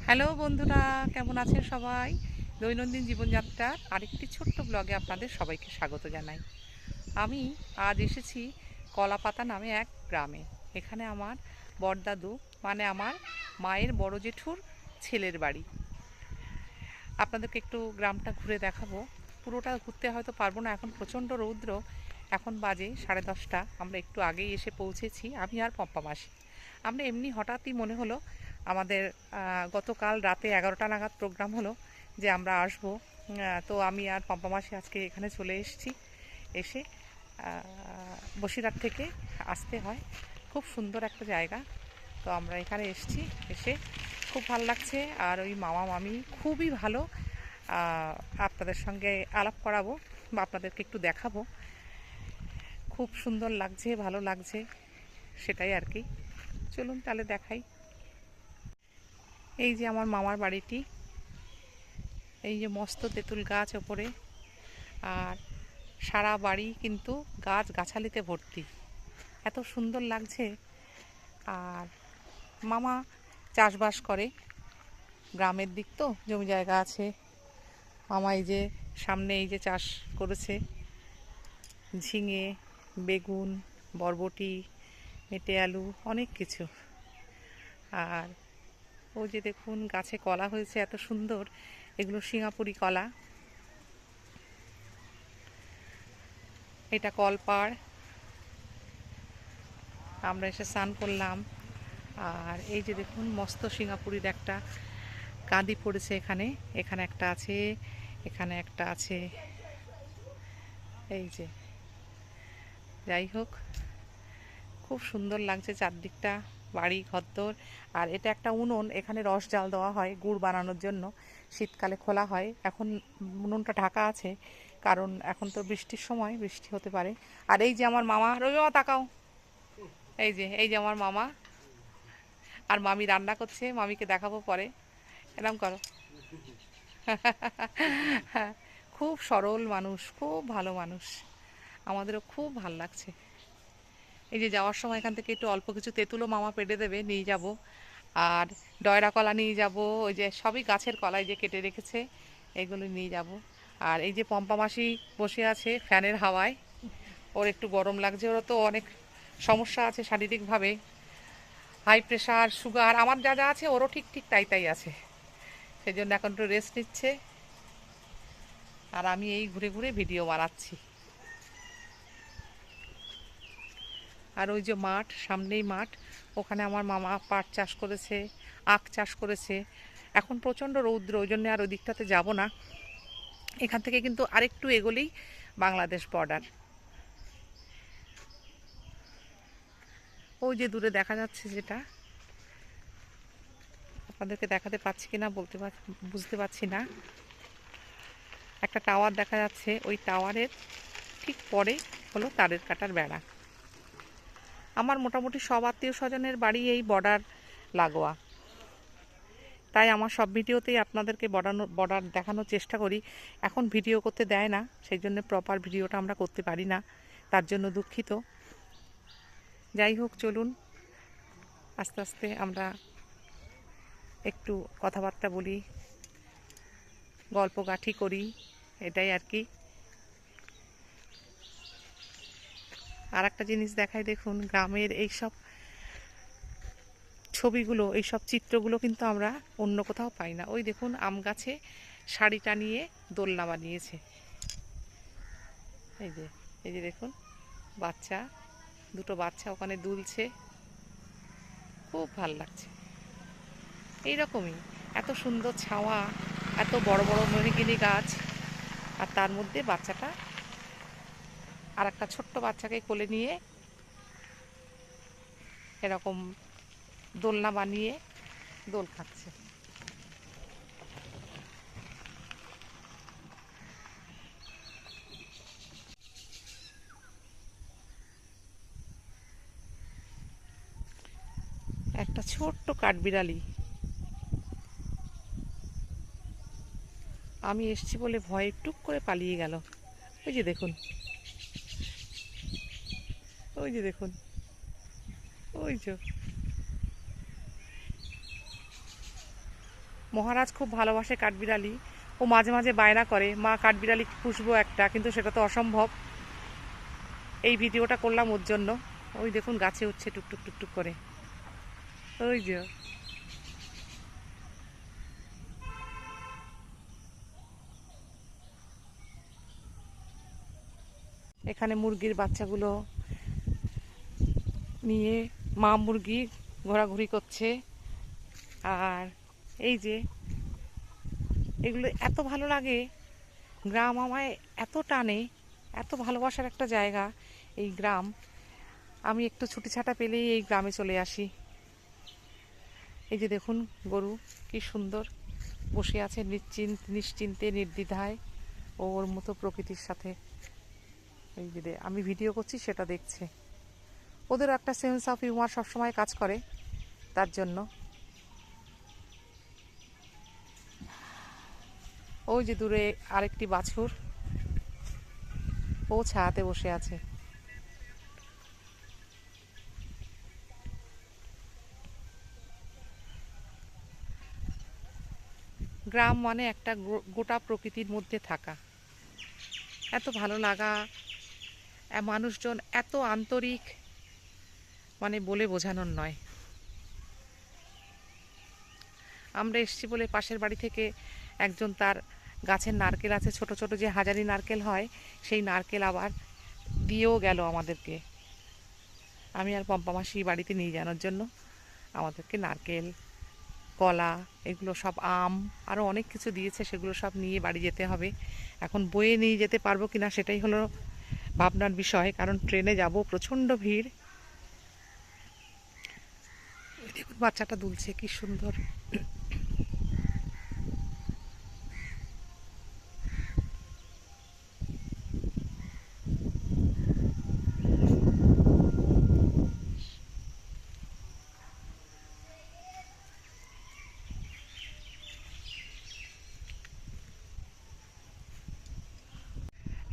Hello বন্ধুরা, কেমন আছেন সবাই? দৈনন্দিন জীবনযাত্রার আরেকটি ছোট্ট ব্লগে আপনাদের সবাইকে স্বাগত জানাই। আমি আজ এসেছি কলাপাতা নামে এক গ্রামে। এখানে আমার বড়দাদু মানে আমার মায়ের বড় জেঠুর ছেলের বাড়ি। আপনাদেরকে একটু গ্রামটা ঘুরে দেখাবো। পুরোটা ঘুরতে হয়তো পারবো না, এখন প্রচণ্ড রৌদ্র। এখন বাজে 10:30। আমরা একটু আগেই এসে পৌঁছেছি, আমি আর পম্পা মাসি। আমরা এমনি হঠাৎই মনে হলো আমাদের গতকাল রাতে 11টা নাগাদ প্রোগ্রাম হলো যে আমরা আসবো। তো আমি আর পম্পা মাসি আজকে এখানে চলে এসেছি। এসে বসিরহাট থেকে আসতে হয়। খুব সুন্দর একটা জায়গা। তো আমরা এখানে এসেছি, এসে খুব ভালো লাগছে। আর ওই মামা মামি খুবই ভালো। আপনাদের সঙ্গে আলাপ করাবো বা আপনাদেরকে একটু দেখাবো। খুব সুন্দর লাগছে, ভালো লাগছে, সেটাই আর কি। চলুন তাহলে দেখাই। এই যে আমার মামার বাড়িটি, এই যে মস্ত তেঁতুল গাছ ওপরে, আর সারা বাড়ি কিন্তু গাছ গাছালিতে ভর্তি, এত সুন্দর লাগছে। আর মামা চাষবাস করে, গ্রামের দিক তো জমি জায়গা আছে। মামা এই যে সামনে এই যে চাষ করেছে, ঝিঙে, বেগুন, বরবটি, মেটে আলু, অনেক কিছু। আর ওই যে দেখুন গাছে কলা হয়েছে এত সুন্দর, এগুলো সিঙ্গাপুরি কলা। এটা কলপাড়, আমরা এসে স্নান করলাম। আর এই যে দেখুন মস্ত সিঙ্গাপুরির একটা কাঁদি পড়েছে এখানে, এখানে একটা আছে, এখানে একটা আছে। এই যে, যাই হোক, খুব সুন্দর লাগছে চারদিকটা, বাড়ি ঘরদোর। আর এটা একটা উনুন, এখানে রস জাল দেওয়া হয় গুড় বানানোর জন্য। শীতকালে খোলা হয়, এখন উনুনটা ঢাকা আছে, কারণ এখন তো বৃষ্টির সময়, বৃষ্টি হতে পারে। আর এই যে আমার মামা, রবি মামা তাকাও, এই যে আমার মামা আর মামি রান্না করছে, মামিকে দেখাবো পরে। এরম করো। খুব সরল মানুষ, খুব ভালো মানুষ, আমাদেরও খুব ভাল লাগছে। এই যে যাওয়ার সময় এখান থেকে একটু অল্প কিছু তেঁতুলও মামা পেড়ে দেবে, নিয়ে যাব। আর ডয়রা কলা নিয়ে যাব, ওই যে সবই গাছের কলাই যে কেটে রেখেছে, এগুলো নিয়ে যাব। আর এই যে পম্পা মাসি বসে আছে ফ্যানের হাওয়ায়, ওর একটু গরম লাগছে, ওর তো অনেক সমস্যা আছে শারীরিকভাবে, হাই প্রেশার, সুগার, আমার যা যা আছে ওরও ঠিক ঠিক তাই তাই আছে। সেই জন্য এখন একটু রেস্ট নিচ্ছে। আর আমি এই ঘুরে ঘুরে ভিডিও বানাচ্ছি। আর ওই যে মাঠ, সামনেই মাঠ, ওখানে আমার মামা পাট চাষ করেছে, আখ চাষ করেছে। এখন প্রচণ্ড রৌদ্র, ওই জন্য আর ওই দিকটাতে যাব না। এখান থেকে কিন্তু আরেকটু এগোলেই বাংলাদেশ বর্ডার। ওই যে দূরে দেখা যাচ্ছে, যেটা আপনাদেরকে দেখাতে পাচ্ছি কিনা বুঝতে পারছি না, একটা টাওয়ার দেখা যাচ্ছে, ওই টাওয়ারের ঠিক পরে হলো তারের কাটার বেড়া। আমার মোটামুটি সব আত্মীয় স্বজনের বাড়ি এই বর্ডার লাগোয়া, তাই আমার সব ভিডিওতেই আপনাদেরকে বর্ডার দেখানোর চেষ্টা করি। এখন ভিডিও করতে দেয় না, সেই জন্য প্রপার ভিডিওটা আমরা করতে পারি না, তার জন্য দুঃখিত। যাই হোক, চলুন আস্তে আস্তে আমরা একটু কথাবার্তা বলি, গল্পগাথি করি, এটাই আর কি। আর একটা জিনিস দেখাই, দেখুন গ্রামের এইসব ছবিগুলো, এইসব চিত্রগুলো কিন্তু আমরা অন্য কোথাও পাই না। ওই দেখুন আম গাছে শাড়ি টানিয়ে দোলনা বানিয়েছে। এই যে, এই যে দেখুন বাচ্চা, দুটো বাচ্চা ওখানে দুলছে, খুব ভাল লাগছে। এইরকমই এত সুন্দর ছাওয়া, এত বড় বড় মেহগিনি গাছ, আর তার মধ্যে বাচ্চাটা আর একটা ছোট্ট বাচ্চাকে কোলে নিয়ে এরকম দোলনা বানিয়ে দোল খাচ্ছে। একটা ছোট্ট কাঠবিড়ালি, আমি এসছি বলে ভয়ে টুক করে পালিয়ে গেল। ওই যে দেখুন, ওই যে দেখুন, ওই যে, মহারাজ খুব ভালোবাসে কাঠবিড়ালি। ও মাঝে মাঝে বায়না করে, মা কাঠবিড়ালি পুষবো একটা, কিন্তু সেটা তো অসম্ভব। এই ভিডিওটা করলাম ওর জন্য। ওই দেখুন গাছে উঠছে টুকটুক টুকটুক করে, ওই যে। এখানে মুরগির বাচ্চাগুলো নিয়ে মা মুরগি ঘোরাঘুরি করছে। আর এই যে এগুলো এত ভালো লাগে, গ্রাম আমায় এত টানে, এত ভালোবাসার একটা জায়গা এই গ্রাম। আমি একটু ছুটি ছাটা পেলেই এই গ্রামে চলে আসি। এই যে দেখুন গরু কি সুন্দর বসে আছে নিশ্চিন্তে নির্দ্বিধায়, ওর মতো প্রকৃতির সাথে। এই যে আমি ভিডিও করছি সেটা দেখছে। ওদের একটা সেন্স অফ হিউমার সবসময় কাজ করে তার জন্য। ওই যে দূরে আরেকটি বাছুর, ও ছায়াতে বসে আছে। গ্রাম মানে একটা গোটা প্রকৃতির মধ্যে থাকা, এত ভালো লাগা, মানুষজন এত আন্তরিক, মানে বলে বোঝানোর নয়। আমরা এসেছি বলে পাশের বাড়ি থেকে একজন, তার গাছের নারকেল আছে, ছোট ছোট যে হাজারি নারকেল হয়, সেই নারকেল আবার দিয়েও গেল আমাদেরকে। আমি আর পম্পা মাসি বাড়িতে নিয়ে যাওয়ার জন্য আমাদেরকে নারকেল, কলা, এগুলো সব, আম, আরও অনেক কিছু দিয়েছে। সেগুলো সব নিয়ে বাড়ি যেতে হবে। এখন বয়ে নিয়ে যেতে পারবো কিনা সেটাই হলো ভাবনার বিষয়, কারণ ট্রেনে যাব, প্রচণ্ড ভিড়। দেখুন বাচ্চাটা দুলছে কি সুন্দর।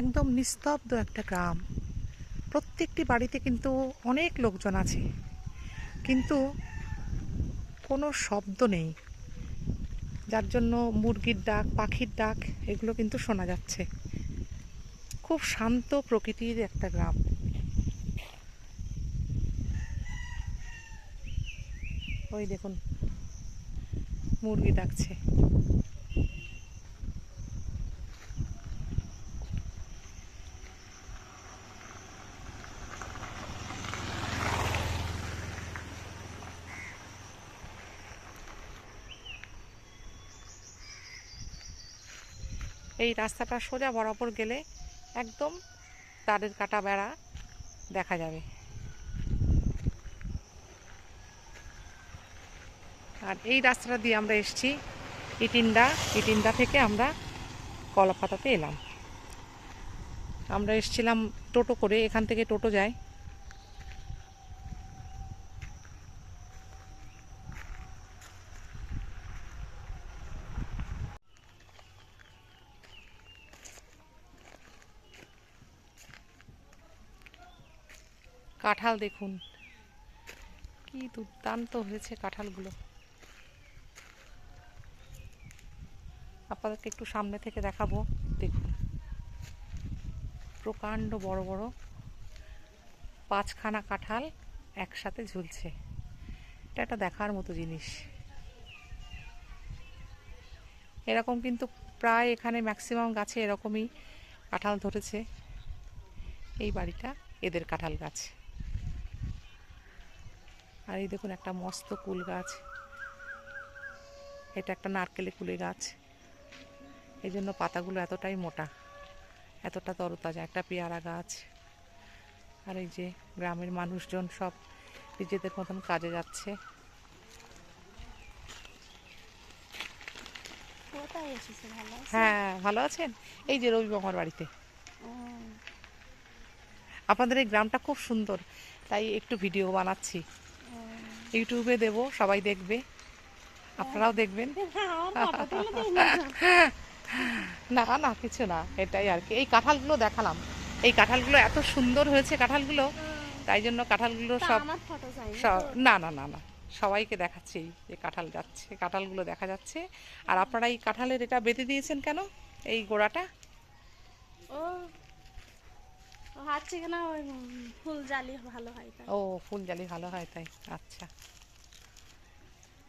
একদম নিস্তব্ধ একটা গ্রাম। প্রত্যেকটি বাড়িতে কিন্তু অনেক লোকজন আছে, কিন্তু কোনো শব্দ নেই, যার জন্য মুরগির ডাক, পাখির ডাক, এগুলো কিন্তু শোনা যাচ্ছে। খুব শান্ত প্রকৃতির একটা গ্রাম। ওই দেখুন মুরগি ডাকছে। এই রাস্তাটা সোজা বরাবর গেলে একদম তারের কাটা বেড়া দেখা যাবে। আর এই রাস্তাটা দিয়ে আমরা এসেছি ইটিন্ডা থেকে আমরা কলাপাতাতে এলাম। আমরা এসেছিলাম টোটো করে, এখান থেকে টোটো যায়। কাঁঠাল দেখুন কি দুর্দান্ত হয়েছে কাঁঠালগুলো। আপনাদেরকে একটু সামনে থেকে দেখাবো। দেখুন প্রকাণ্ড বড় বড় 5খানা কাঁঠাল একসাথে ঝুলছে। এটা একটা দেখার মতো জিনিস। এরকম কিন্তু প্রায় এখানে ম্যাক্সিমাম গাছে এরকমই কাঁঠাল ধরেছে। এই বাড়িটা এদের কাঁঠাল গাছ। আর এই দেখুন একটা মস্ত কুল গাছ, এটা একটা নারকেলে কুলে গাছ, এই জন্য পাতাগুলো এতটাই মোটা, এতটা তরতাজা। একটা পেয়ারা গাছ। আর এই যে গ্রামের মানুষজন সব নিজেদের মতন কাজে যাচ্ছে। হ্যাঁ ভালো আছেন? এই যে রবি মামার বাড়িতে। আপনাদের এই গ্রামটা খুব সুন্দর, তাই একটু ভিডিও বানাচ্ছি, ইউটিউবে দেব, সবাই দেখবে, আপনারাও দেখবেন। না না কিছু না, এটাই আর কি। এই কাঁঠালগুলো দেখালাম, এই কাঁঠালগুলো এত সুন্দর হয়েছে কাঁঠালগুলো, তাই জন্য কাঁঠালগুলো সব, না না না না সবাইকে দেখাচ্ছি যে কাঁঠাল যাচ্ছে, কাঁঠালগুলো দেখা যাচ্ছে। আর আপনারা এই কাঁঠালের এটা বেঁধে দিয়েছেন কেন, এই গোড়াটা? ও হচ্ছে কিনা ওই ফুল জালি ভালো হয় তাই। ও, ফুল জালি ভালো হয় তাই, আচ্ছা।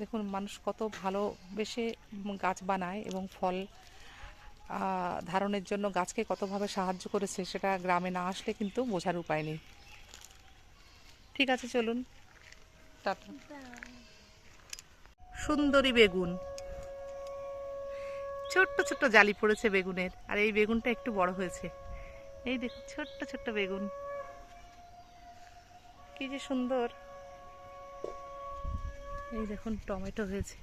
দেখুন মানুষ কত ভালোবেসে গাছ বানায় এবং ফল ধারণের জন্য গাছকে কতভাবে সাহায্য করেছে, সেটা গ্রামে না আসলে কিন্তু বোঝার উপায় নেই। ঠিক আছে, চলুন, টাটা। সুন্দরী বেগুন, ছোট্ট ছোট্ট জালি পড়েছে বেগুনের, আর এই বেগুনটা একটু বড় হয়েছে। এই দেখুন ছোট্ট ছোট্ট বেগুন, কি যে সুন্দর। এই দেখুন টমেটো হয়েছে,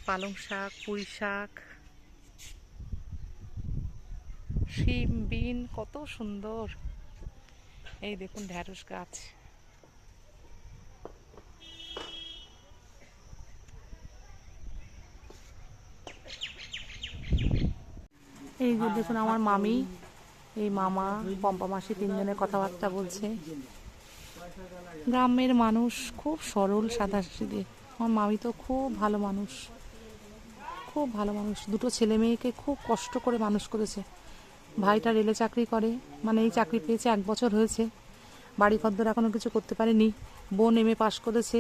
পালং শাক, পুঁই শাক, শিম, বিন, কত সুন্দর। এই দেখুন ঢ্যাঁড়স গাছ। এই যে দেখুন আমার মামি, এই মামা, পম্পা মাসি, তিনজনের কথাবার্তা বলছে। গ্রামের মানুষ খুব সরল সাদাসিধে। আমার মামি তো খুব ভালো মানুষ, খুব ভালো মানুষ। দুটো ছেলে মেয়েকে খুব কষ্ট করে মানুষ করেছে। ভাইটা রেলে চাকরি করে, মানে এই চাকরি পেয়েছে 1 বছর হয়েছে, বাড়ি খদ্দর এখনও কিছু করতে পারেনি। বোন এমএ পাশ করেছে,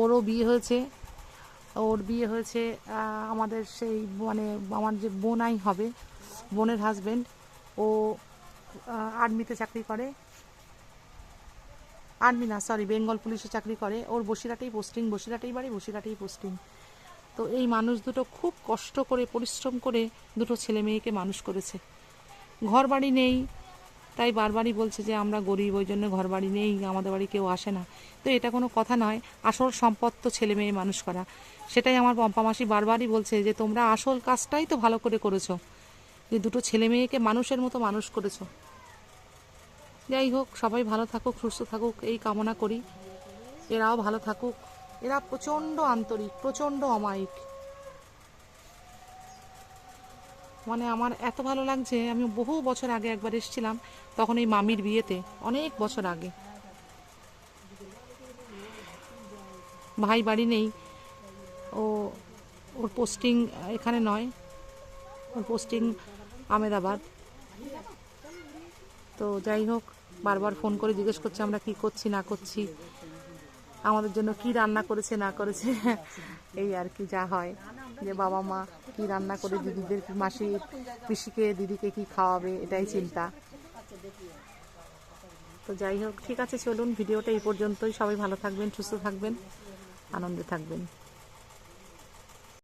ওরও বিয়ে হয়েছে। ওর বিয়ে হয়েছে আমাদের সেই মানে আমার যে বোনাই হবে, বোনের হাজবেন্ড, ও আর্মিতে চাকরি করে। আর্মি না, সরি, বেঙ্গল পুলিশে চাকরি করে। ওর বসিরহাটেই পোস্টিং, বসিরহাটেই বাড়ি, বসিরহাটেই পোস্টিং। তো এই মানুষ দুটো খুব কষ্ট করে পরিশ্রম করে দুটো ছেলে মেয়েকে মানুষ করেছে। ঘর বাড়ি নেই, তাই বারবারই বলছে যে আমরা গরিব, ওই জন্য ঘর বাড়ি নেই, আমাদের বাড়ি কেউ আসে না। তো এটা কোনো কথা নয়, আসল সম্পদ তো ছেলে মেয়ে মানুষ করা। সেটাই আমার পম্পা মাসি বারবারই বলছে যে তোমরা আসল কাজটাই তো ভালো করে করেছো, যে দুটো ছেলে মেয়েকে মানুষের মতো মানুষ করেছো। যাই হোক, সবাই ভালো থাকুক, সুস্থ থাকুক, এই কামনা করি। এরাও ভালো থাকুক। এরা প্রচণ্ড আন্তরিক, প্রচণ্ড অমায়িক। মানে আমার এত ভালো লাগছে, আমি বহু বছর আগে একবার এসেছিলাম, তখন এই মামির বিয়েতে, অনেক বছর আগে। ভাই বাড়ি নেই, ও ওর পোস্টিং এখানে নয়, ওর পোস্টিং আমেদাবাদ। তো যাই হোক, বারবার ফোন করে জিজ্ঞেস করছে আমরা কি করছি না করছি, আমাদের জন্য কি রান্না করেছে না করেছে। এই আর কি, যা হয় যে বাবা মা কি রান্না করে দিদিদের, মাসি পিসিকে, দিদিকে কি খাওয়াবে, এটাই চিন্তা। তো যাই হোক, ঠিক আছে, চলুন, ভিডিওটা এই পর্যন্তই। সবাই ভালো থাকবেন, সুস্থ থাকবেন, আনন্দে থাকবেন।